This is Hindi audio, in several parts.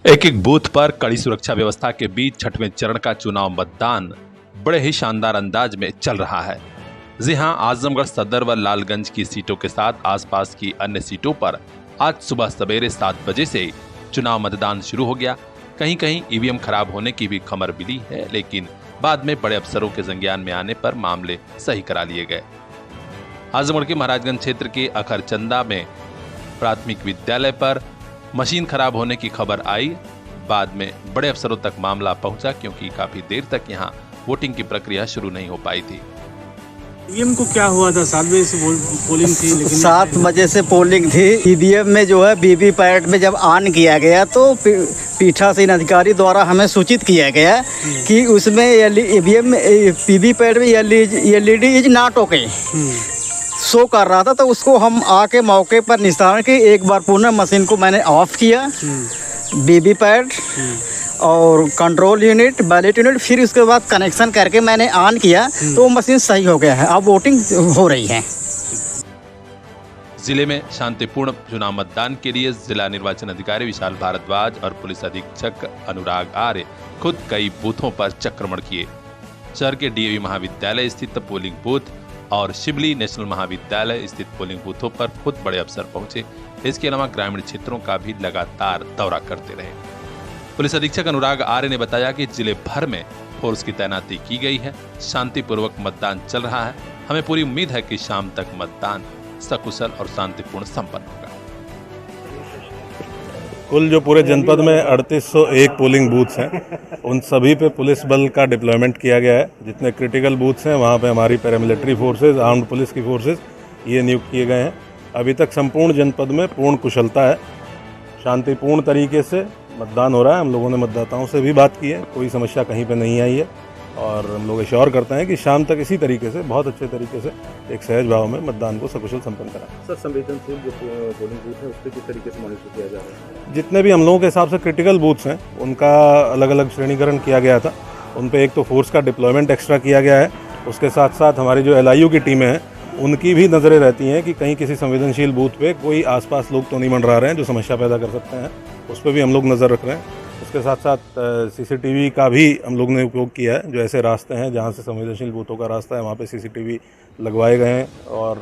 एक एक बूथ पर कड़ी सुरक्षा व्यवस्था के बीच छठवें चरण का चुनाव मतदान बड़े ही शानदार अंदाज में चल रहा है। जी हां, आजमगढ़ सदर व लालगंज की सीटों के साथ आसपास की अन्य सीटों पर आज सुबह सवेरे 7 बजे से चुनाव मतदान शुरू हो गया। कहीं कहीं ईवीएम खराब होने की भी खबर मिली है, लेकिन बाद में बड़े अफसरों के संज्ञान में आने पर मामले सही करा लिए गए। आजमगढ़ के महाराजगंज क्षेत्र के अखरचंदा में प्राथमिक विद्यालय पर मशीन खराब होने की खबर आई। बाद में बड़े अफसरों तक मामला पहुंचा, क्योंकि काफी देर तक यहां वोटिंग की प्रक्रिया शुरू नहीं हो पाई थी। ईवीएम को क्या हुआ था? 7 बजे से पोलिंग थी, लेकिन 7 बजे से पोलिंग थी। ईवीएम में जो है वीवीपैट में जब ऑन किया गया तो पीठासीन अधिकारी द्वारा हमें सूचित किया गया कि उसमें ईवीएम वीवीपैट में LED is not okay show कर रहा था। तो उसको हम आके मौके पर निशान के एक बार पुनः मशीन को मैंने ऑफ किया, वीवीपैट और कंट्रोल यूनिट, बैलेट यूनिट, फिर उसके बाद कनेक्शन करके मैंने ऑन किया तो वो मशीन सही हो गया है। अब वोटिंग हो रही है। जिले में शांतिपूर्ण चुनाव मतदान के लिए जिला निर्वाचन अधिकारी विशाल भारद्वाज और पुलिस अधीक्षक अनुराग आर्य खुद कई बूथों पर चक्रमण किए। शहर के डीएवी महाविद्यालय स्थित पोलिंग बूथ और शिबली नेशनल महाविद्यालय स्थित पोलिंग बूथों पर खुद बड़े अफसर पहुंचे। इसके अलावा ग्रामीण क्षेत्रों का भी लगातार दौरा करते रहे। पुलिस अधीक्षक अनुराग आर्य ने बताया कि जिले भर में फोर्स की तैनाती की गई है। शांतिपूर्वक मतदान चल रहा है। हमें पूरी उम्मीद है कि शाम तक मतदान सकुशल और शांतिपूर्ण संपन्न होगा। कुल जो पूरे जनपद में 3801 पोलिंग बूथ्स हैं, उन सभी पे पुलिस बल का डिप्लॉयमेंट किया गया है। जितने क्रिटिकल बूथ्स हैं वहाँ पे हमारी पैरामिलिट्री फोर्सेज, आर्म्ड पुलिस की फोर्सेज ये नियुक्त किए गए हैं। अभी तक संपूर्ण जनपद में पूर्ण कुशलता है। शांतिपूर्ण तरीके से मतदान हो रहा है। हम लोगों ने मतदाताओं से भी बात की है, कोई समस्या कहीं पे नहीं आई है और हम लोग एश्योर करते हैं कि शाम तक इसी तरीके से बहुत अच्छे तरीके से एक सहज भाव में मतदान को सकुशल संपन्न कराएं। सर, संवेदनशील जो पोलिंग बूथ है उस पर किस तरीके से मॉनिटर किया जा रहा है? जितने भी हम लोगों के हिसाब से क्रिटिकल बूथ्स हैं उनका अलग अलग श्रेणीकरण किया गया था। उन पे एक तो फोर्स का डिप्लॉयमेंट एक्स्ट्रा किया गया है। उसके साथ साथ हमारी जो एलआईयू की टीमें हैं उनकी भी नज़रें रहती हैं कि कहीं किसी संवेदनशील बूथ पे कोई आसपास लोग तो नहीं मंडरा रहे हैं जो समस्या पैदा कर सकते हैं। उस पर भी हम लोग नज़र रख रहे हैं। उसके साथ साथ सीसीटीवी का भी हम लोग ने उपयोग किया है। जो ऐसे रास्ते हैं जहाँ से संवेदनशील बूथों का रास्ता है वहाँ पे सीसीटीवी लगवाए गए हैं। और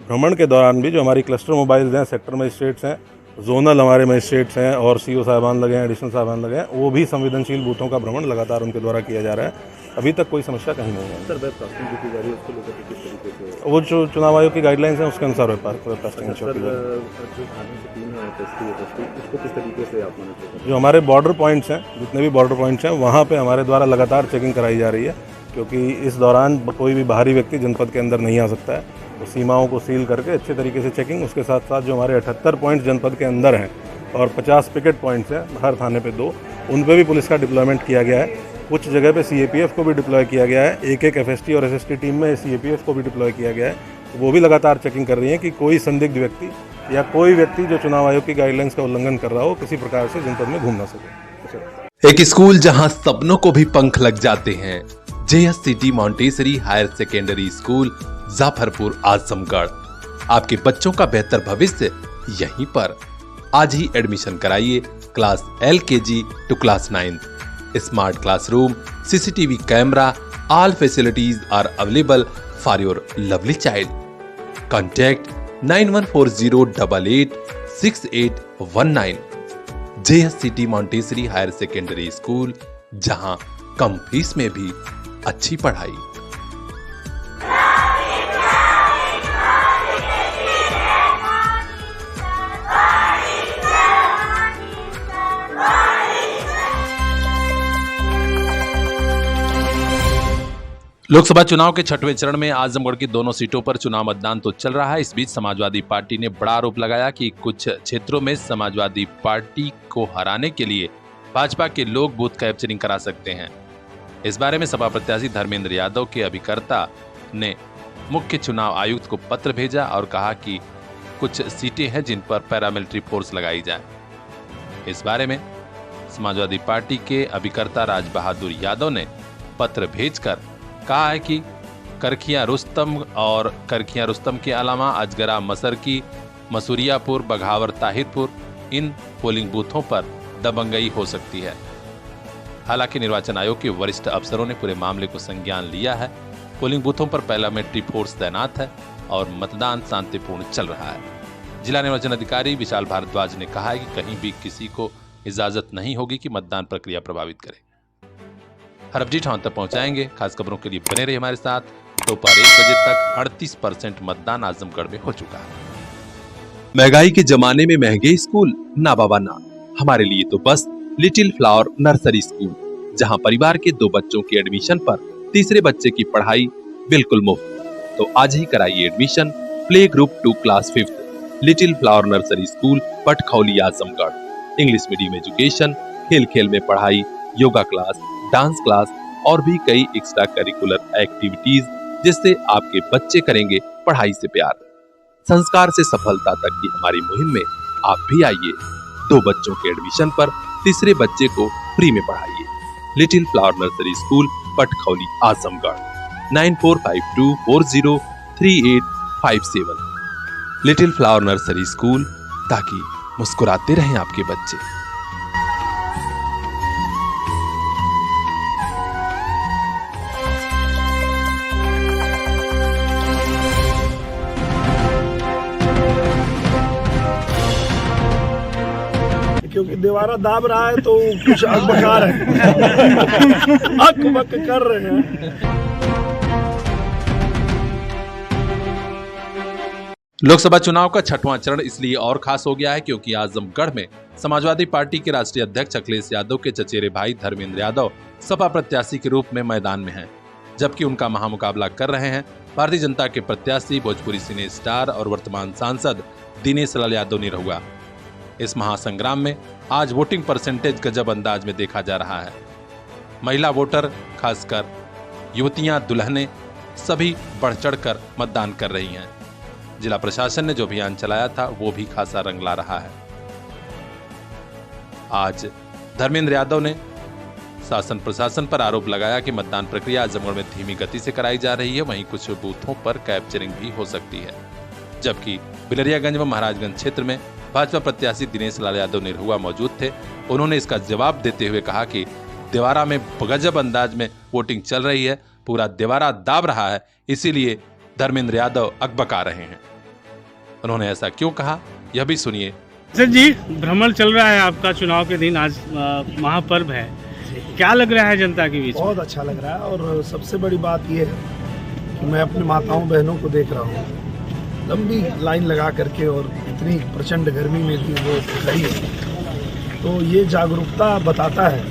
भ्रमण के दौरान भी जो हमारी क्लस्टर मोबाइल्स हैं, सेक्टर मजिस्ट्रेट्स हैं, जोनल हमारे मजिस्ट्रेट्स हैं और सीओ साहबान लगे हैं, एडिशनल साहबान लगे हैं, वो भी संवेदनशील बूथों का भ्रमण लगातार उनके द्वारा किया जा रहा है। अभी तक कोई समस्या कहीं नहीं है। सर, वेबकास्टिंग जो की जा रही है उसको लेकर किस तरीके से? वो जो चुनाव आयोग की गाइडलाइंस हैं उसके अनुसार वेबकास्टिंग सर, जो थाने से टीम है उसको किस तरीके से आप मॉनिटर करते हैं? जो हमारे बॉर्डर पॉइंट्स हैं, जितने भी बॉर्डर पॉइंट्स हैं वहाँ पे हमारे द्वारा लगातार चेकिंग कराई जा रही है, क्योंकि इस दौरान कोई भी बाहरी व्यक्ति जनपद के अंदर नहीं आ सकता है। तो सीमाओं को सील करके अच्छे तरीके से चेकिंग, उसके साथ साथ जो हमारे 78 पॉइंट्स जनपद के अंदर हैं और 50 पिकेट पॉइंट्स हैं हर थाने पे 2, उन पे भी पुलिस का डिप्लॉयमेंट किया गया है। कुछ जगह पे सीएपीएफ को भी डिप्लॉय किया गया है। एक एफएसटी और एसएसटी टीम में सीएपीएफ को भी डिप्लॉय किया गया है। तो वो भी लगातार चेकिंग कर रही है कि कोई संदिग्ध व्यक्ति या कोई व्यक्ति जो चुनाव आयोग की गाइडलाइंस का उल्लंघन कर रहा हो किसी प्रकार से जनपद में घूम ना सके। एक स्कूल जहां सपनों को भी पंख लग जाते हैं, JSCT Montessori higher secondary school, Jafarpur, Azamgarh. आपके बच्चों का बेहतर भविष्य यहीं पर। आज ही एडमिशन कराइए। Class LKG to class 9। Smart classroom, CCTV camera, all facilities are available for your lovely child. Contact 9140886819। JSCT Montessori higher secondary school, जहां कम फीस में भी अच्छी पढ़ाई। लोकसभा चुनाव के 6वें चरण में आजमगढ़ की दोनों सीटों पर चुनाव मतदान तो चल रहा है। इस बीच समाजवादी पार्टी ने बड़ा आरोप लगाया कि कुछ क्षेत्रों में समाजवादी पार्टी को हराने के लिए भाजपा के लोग बूथ कैप्चरिंग करा सकते हैं। इस बारे में सपा प्रत्याशी धर्मेंद्र यादव के अभिकर्ता ने मुख्य चुनाव आयुक्त को पत्र भेजा और कहा कि कुछ सीटें हैं जिन पर पैरामिलिट्री फोर्स लगाई जाए। इस बारे में समाजवादी पार्टी के अभिकर्ता राज बहादुर यादव ने पत्र भेजकर कहा है कि करखिया रुस्तम के अलावा अजगरा, मसरकी, मसूरियापुर, बघावर, ताहिरपुर, इन पोलिंग बूथों पर दबंगई हो सकती है। हालांकि निर्वाचन आयोग के वरिष्ठ अफसरों ने पूरे मामले को संज्ञान लिया है। पोलिंग बूथों पर पैरामिलिट्री फोर्स तैनात है और मतदान शांतिपूर्ण चल रहा है। जिला निर्वाचन अधिकारी विशाल भारद्वाज ने कहा है कि कहीं भी किसी को इजाजत नहीं होगी कि मतदान प्रक्रिया प्रभावित करे। हर अपडेट हम तक पहुंचाएंगे। खास खबरों के लिए बने रहिए हमारे साथ। दोपहर 1 बजे तक 38% मतदान आजमगढ़ में हो चुका है। महंगाई के जमाने में महंगे स्कूल ना बाबा ना, हमारे लिए तो बस लिटिल फ्लावर नर्सरी स्कूल, जहां परिवार के 2 बच्चों के एडमिशन पर तीसरे बच्चे की पढ़ाई बिल्कुल मुफ्त। तो आज ही कराइए admission play group 2 class 5 little flower nursery school Patkhauli Azamgarh. English medium education, खेल खेल में पढ़ाई, योगा क्लास, डांस क्लास और भी कई एक्स्ट्रा करिकुलर एक्टिविटीज, जिससे आपके बच्चे करेंगे पढ़ाई से प्यार। संस्कार से सफलता तक की हमारी मुहिम में आप भी आइए। 2 बच्चों के एडमिशन पर तीसरे बच्चे को फ्री में पढ़ाइए। Little flower nursery school Patkhauli Azamgarh 9452403857। Little flower nursery school, ताकि मुस्कुराते रहें आपके बच्चे। क्योंकि दीवारा दाब रहा है तो कुछ अकबकार है, अकबक कर रहे हैं। लोकसभा चुनाव का 6वां चरण इसलिए और खास हो गया है क्योंकि आजमगढ़ में समाजवादी पार्टी के राष्ट्रीय अध्यक्ष अखिलेश यादव के चचेरे भाई धर्मेंद्र यादव सपा प्रत्याशी के रूप में मैदान में हैं, जबकि उनका महामुकाबला कर रहे हैं भारतीय जनता के प्रत्याशी भोजपुरी सिने स्टार और वर्तमान सांसद दिनेश लाल यादव निरहुआ। इस महासंग्राम में आज वोटिंग परसेंटेज गजब अंदाज में देखा जा रहा है। महिला वोटर, खासकर युवतियां, दुल्हनें सभी बढ़ चढ़कर मतदान कर रही हैं। जिला प्रशासन ने जो अभियान चलाया था वो भी खासा रंग ला रहा है। आज धर्मेंद्र यादव ने शासन प्रशासन पर आरोप लगाया कि मतदान प्रक्रिया आजमगढ़ में धीमी गति से कराई जा रही है। वहीं कुछ बूथों पर कैप्चरिंग भी हो सकती है, जबकि बिलरियागंज व महाराजगंज क्षेत्र में भाजपा प्रत्याशी दिनेश लाल यादव निरहुआ मौजूद थे। उन्होंने इसका जवाब देते हुए कहा कि देवारा में गजब अंदाज में वोटिंग चल रही है, पूरा देवारा दाब रहा है, इसीलिए धर्मेंद्र यादव अकबका रहे हैं। उन्होंने ऐसा क्यों कहा, यह भी सुनिए। सर जी, भ्रमण चल रहा है आपका चुनाव के दिन, आज महापर्व है, क्या लग रहा है जनता के बीच? बहुत अच्छा लग रहा है और सबसे बड़ी बात यह है कि मैं अपने माताओं बहनों को देख रहा हूँ लंबी लाइन लगा करके, और इतनी प्रचंड गर्मी में भी वो खड़ी है। तो ये जागरूकता बताता है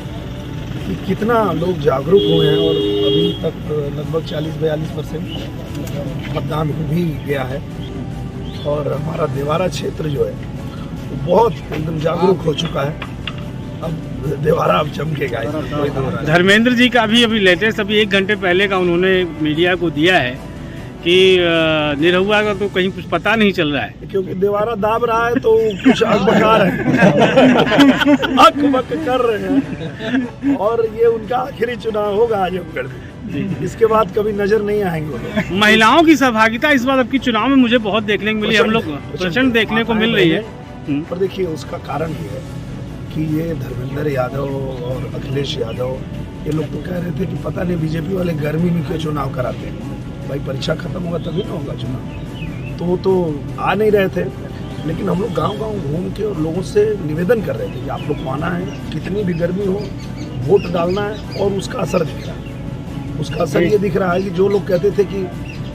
कि कितना लोग जागरूक हुए हैं और अभी तक लगभग 40-42% मतदान हो भी गया है। और हमारा देवारा क्षेत्र जो है वो बहुत एकदम जागरूक हो चुका है। अब देवारा अब चमकेगा। धर्मेंद्र जी का अभी लेटेस्ट 1 घंटे पहले का उन्होंने मीडिया को दिया है कि निरहुआ का तो कहीं कुछ पता नहीं चल रहा है, क्योंकि दीवारा दाब रहा है तो कुछ अकबकार है, अकबक कर रहे हैं। और ये उनका आखिरी चुनाव होगा आजमगढ़ में, इसके बाद कभी नजर नहीं आएंगे। महिलाओं की सहभागिता इस बार आपकी चुनाव में मुझे बहुत देखने को मिली, हम लोग प्रचंड देखने को मिल रही है। पर देखिए उसका कारण ये है कि ये धर्मेंद्र यादव और अखिलेश यादव ये लोग तो कह रहे थे कि पता नहीं बीजेपी वाले गर्मी में क्यों चुनाव कराते हैं। भाई परीक्षा खत्म होगा तभी ना होगा चुनाव, तो आ नहीं रहे थे। लेकिन हम लोग गांव-गांव घूम के और लोगों से निवेदन कर रहे थे कि आप लोग को आना है, कितनी भी गर्मी हो वोट डालना है। और उसका असर दिख रहा है। उसका असर ये दिख रहा है कि जो लोग कहते थे कि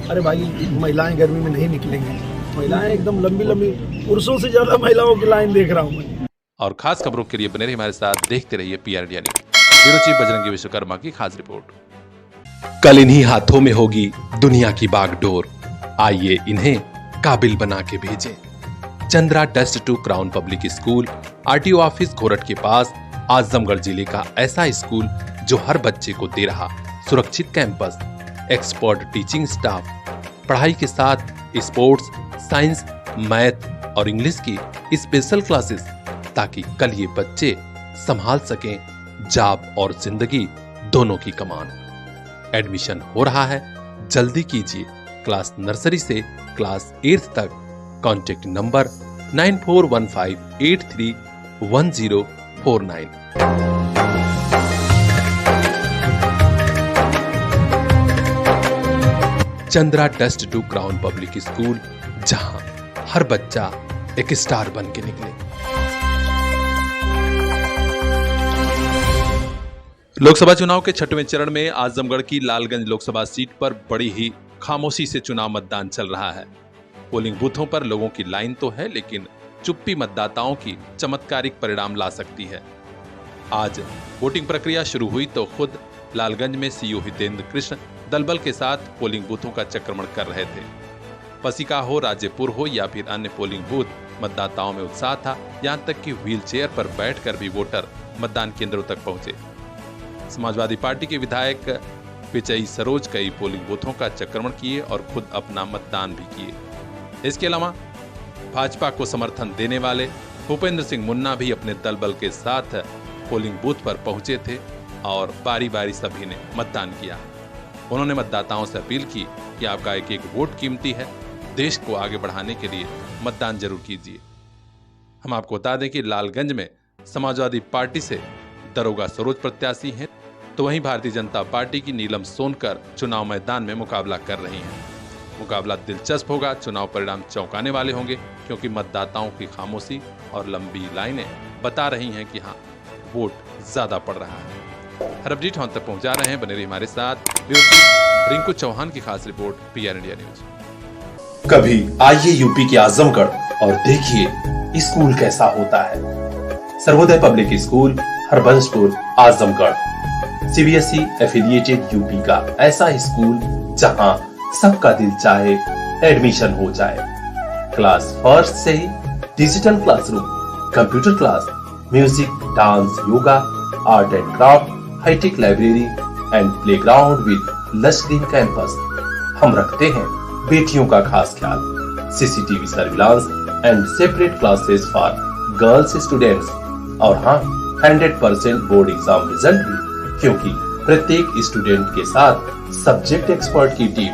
अरे भाई महिलाएं गर्मी में नहीं निकलेंगी, महिलाएं एकदम लंबी पुरुषों से ज्यादा महिलाओं की लाइन देख रहा हूँ मैं। और खास खबरों के लिए बने रहिए हमारे साथ, देखते रहिए PR India news. Bureau chief Bajrangi Vishwakarma की खास रिपोर्ट। कल इन्हीं हाथों में होगी दुनिया की बागडोर, आइए इन्हें काबिल बना के भेजें। Chandra dust to crown public school, RTO office Ghorat के पास, आजमगढ़ जिले का ऐसा स्कूल जो हर बच्चे को दे रहा सुरक्षित कैंपस, एक्सपर्ट टीचिंग स्टाफ, पढ़ाई के साथ स्पोर्ट्स, साइंस, मैथ और इंग्लिश की स्पेशल क्लासेस, ताकि कल ये बच्चे संभाल सकें जॉब और जिंदगी दोनों की कमान। एडमिशन हो रहा है, जल्दी कीजिए। क्लास नर्सरी से क्लास 8th तक। Contact number 9415831012। Chandra test to crown public school, जहां हर बच्चा एक स्टार बन के निकले। लोकसभा चुनाव के 6वें चरण में आजमगढ़ की लालगंज लोकसभा सीट पर बड़ी ही खामोशी से चुनाव मतदान चल रहा है। पोलिंग बूथों पर लोगों की लाइन तो है, लेकिन चुप्पी मतदाताओं की चमत्कारिक परिणाम ला सकती है। आज वोटिंग प्रक्रिया शुरू हुई तो खुद लालगंज में सीओ हितेंद्र कृष्ण दलबल के साथ पोलिंग बूथों का चक्रमण कर रहे थे। पसिका हो, राजेपुर हो या फिर अन्य पोलिंग बूथ, मतदाताओं में उत्साह था। यहां तक कि व्हील चेयर पर बैठकर भी वोटर मतदान केंद्रों तक पहुंचे। समाजवादी पार्टी के विधायक विजयी सरोज कई पोलिंग बूथों का चक्रमण किए और खुद अपना मतदान भी किए। इसके अलावा भाजपा को समर्थन देने वाले भूपेंद्र सिंह मुन्ना भी अपने दलबल के साथ पोलिंग बूथ पर पहुंचे थे और बारी बारी सभी ने मतदान किया। उन्होंने मतदाताओं से अपील की कि आपका एक एक वोट कीमती है, देश को आगे बढ़ाने के लिए मतदान जरूर कीजिए। हम आपको बता दें कि लालगंज में समाजवादी पार्टी से दरोगा सरोज प्रत्याशी हैं, तो वहीं भारतीय जनता पार्टी की नीलम सोनकर चुनाव मैदान में मुकाबला कर रही हैं। मुकाबला दिलचस्प होगा, चुनाव परिणाम चौंकाने वाले होंगे, क्योंकि मतदाताओं की खामोशी और लंबी लाइनें बता रही हैं कि हाँ, वोट ज्यादा पड़ रहा है। हर अपडेट हम तक पहुंचा रहे हैं, बने रहिए हमारे साथ। रिंकू चौहान की खास रिपोर्ट, PR इंडिया न्यूज। कभी आइए यूपी के आजमगढ़ और देखिए स्कूल कैसा होता है। Sarvodaya public school, Harbanspur, Azamgarh, CBSE affiliated UP का ऐसा स्कूल जहां सबका दिल चाहे एडमिशन हो जाए। क्लास फर्स्ट से ही digital classroom, computer class, music, dance, yoga, art and craft, hitech library and playground with lush green campus. हम रखते हैं बेटियों का खास ख्याल। CCTV surveillance and separate classes for girls students. और हाँ, 100% बोर्ड एग्जाम रिजल्ट भी, क्योंकि प्रत्येक स्टूडेंट के साथ सब्जेक्ट एक्सपर्ट की टीम।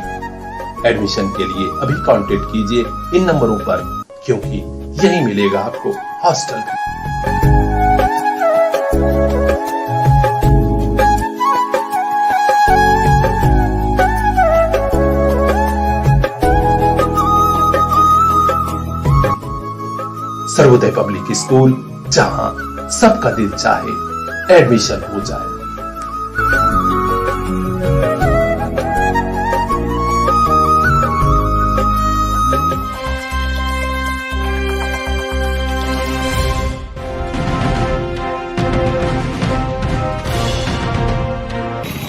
एडमिशन के लिए अभी कांटेक्ट कीजिए इन नंबरों पर, क्योंकि यही मिलेगा आपको हॉस्टल भी। सर्वोदय पब्लिक स्कूल, जहां सबका दिल चाहे एडमिशन हो जाए।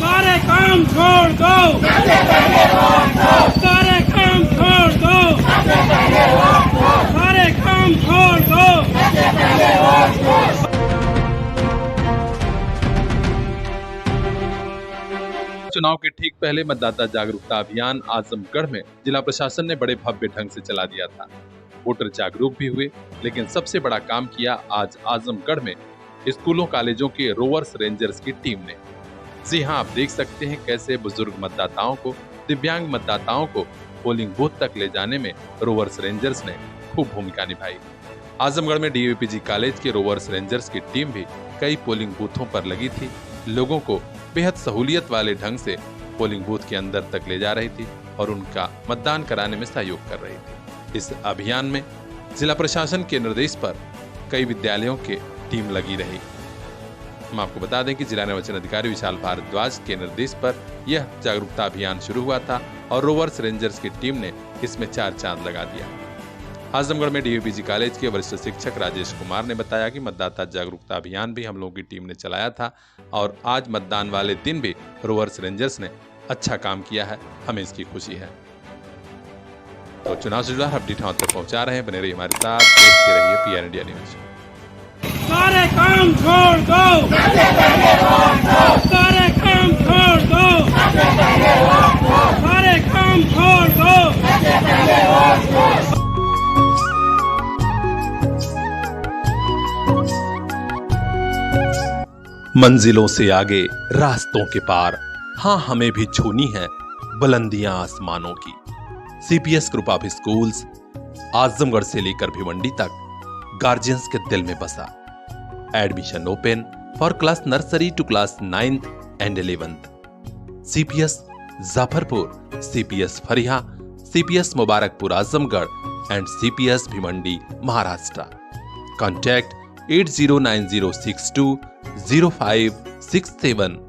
सारे काम छोड़ दो, सारे काम छोड़ दो, सारे काम छोड़ दो। चुनाव के ठीक पहले मतदाता जागरूकता अभियान आजमगढ़ में जिला प्रशासन ने बड़े भव्य ढंग से चला दिया था। वोटर जागरूक भी हुए, लेकिन सबसे बड़ा काम किया आज आजमगढ़ में स्कूलों कॉलेजों के रोवर्स रेंजर्स की टीम ने। जी हाँ, आप देख सकते हैं कैसे बुजुर्ग मतदाताओं को, दिव्यांग मतदाताओं को पोलिंग बूथ तक ले जाने में रोवर्स रेंजर्स ने खूब भूमिका निभाई। आजमगढ़ में DAVPG कॉलेज के रोवर्स रेंजर्स की टीम भी कई पोलिंग बूथों पर लगी थी। लोगों को बेहद सहूलियत वाले ढंग से पोलिंग बूथ के अंदर तक ले जा रही थी और उनका मतदान कराने में सहयोग कर रही थी। इस अभियान में जिला प्रशासन के निर्देश पर कई विद्यालयों की टीम लगी रही। हम आपको बता दें कि जिला निर्वाचन अधिकारी विशाल भारद्वाज के निर्देश पर यह जागरूकता अभियान शुरू हुआ था और रोवर्स रेंजर्स की टीम ने इसमें 4 चांद लगा दिया। आजमगढ़ में DAVPG कॉलेज के वरिष्ठ शिक्षक राजेश कुमार ने बताया कि मतदाता जागरूकता अभियान भी हम लोगों की टीम ने चलाया था और आज मतदान वाले दिन भी रोवर्स रेंजर्स ने अच्छा काम किया है, हमें इसकी खुशी है। तो चुनाव से जुड़ा अपडेट हम तक पहुंचा रहे हैं, बने रहिए हमारे साथ, देखते रहिए PR इंडिया न्यूज। सारे काम छोड़ दो, सारे काम छोड़ दो, सारे काम छोड़ दो। मंजिलों से आगे रास्तों के पार, हाँ हमें भी छूनी है बुलंदियां आसमानों की। CPS group of schools Azamgarh से लेकर भिवंडी तक गार्जियंस के दिल में बसा। Admission open for class nursery to class 9th and 11th. CPS Zafarpur, CPS Fariha, CPS Mubarakpur Azamgarh and CPS Bhimandi, Maharashtra. Contact 809062 0567.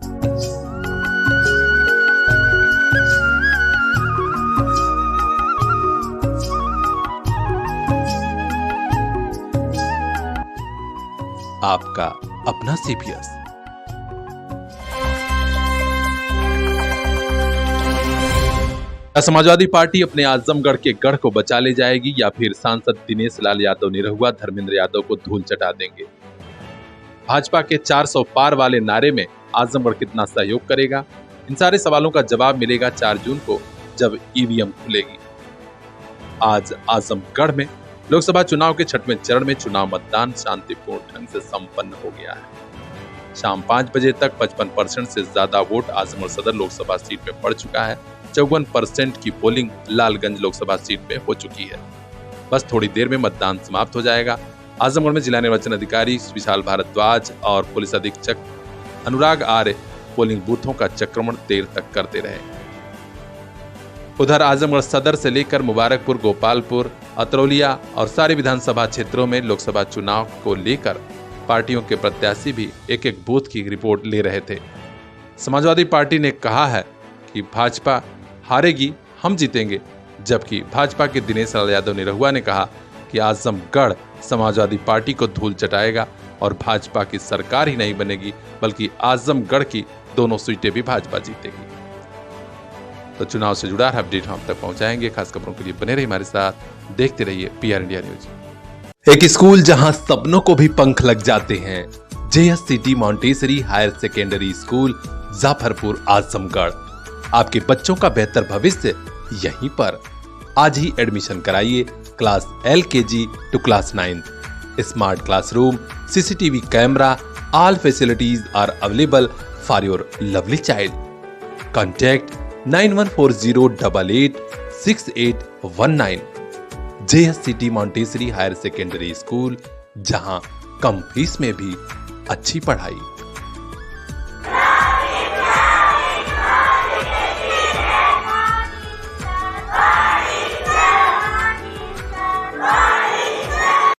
आपका अपना CPS। समाजवादी पार्टी अपने आजमगढ़ के गढ़ को बचा ले जाएगी या फिर सांसद दिनेश लाल यादव निरहुआ धर्मेंद्र यादव को धूल चटा देंगे? भाजपा के 400 पार वाले नारे में आजमगढ़ कितना सहयोग करेगा? इन सारे सवालों का जवाब मिलेगा 4 जून को जब ईवीएम खुलेगी। आज आजमगढ़ में लोकसभा चुनाव के 6वें चरण में चुनाव मतदान शांतिपूर्ण ढंग से संपन्न हो गया है। शाम 5 बजे तक 55% से ज्यादा वोट आजमगढ़ सदर लोकसभा सीट में पड़ चुका है। 54% की पोलिंग लालगंज लोकसभा सीट में हो चुकी है। बस थोड़ी देर में मतदान समाप्त हो जाएगा। आजमगढ़ में जिला निर्वाचन अधिकारी विशाल भारद्वाज और पुलिस अधीक्षक अनुराग आर्य पोलिंग बूथों का चक्रमण देर तक करते रहे। उधर आजमगढ़ सदर से लेकर मुबारकपुर, गोपालपुर, अतरौलिया और सारे विधानसभा क्षेत्रों में लोकसभा चुनाव को लेकर पार्टियों के प्रत्याशी भी एक एक बूथ की रिपोर्ट ले रहे थे। समाजवादी पार्टी ने कहा है कि भाजपा हारेगी, हम जीतेंगे, जबकि भाजपा के दिनेश लाल यादव निरहुआ ने कहा कि आजमगढ़ समाजवादी पार्टी को धूल चटाएगा और भाजपा की सरकार ही नहीं बनेगी बल्कि आजमगढ़ की दोनों सीटें भी भाजपा जीतेगी। तो चुनाव से जुड़ा अपडेट हम तक पहुंचाएंगे। खास खबरों के लिए बने रहिए हमारे साथ, देखते रहिए PR इंडिया न्यूज। एक स्कूल जहां सपनों को भी पंख लग जाते हैं, JSCT Montessori higher secondary school Jafarpur Azamgarh. आपके बच्चों का बेहतर भविष्य यहीं पर। आज ही एडमिशन कराइए class LKG to class 9th। Smart classroom, CCTV camera, all facilities are available for your lovely child. Contact 9140886819। JSCT Montessori higher secondary school, जहां कम फीस में भी अच्छी पढ़ाई।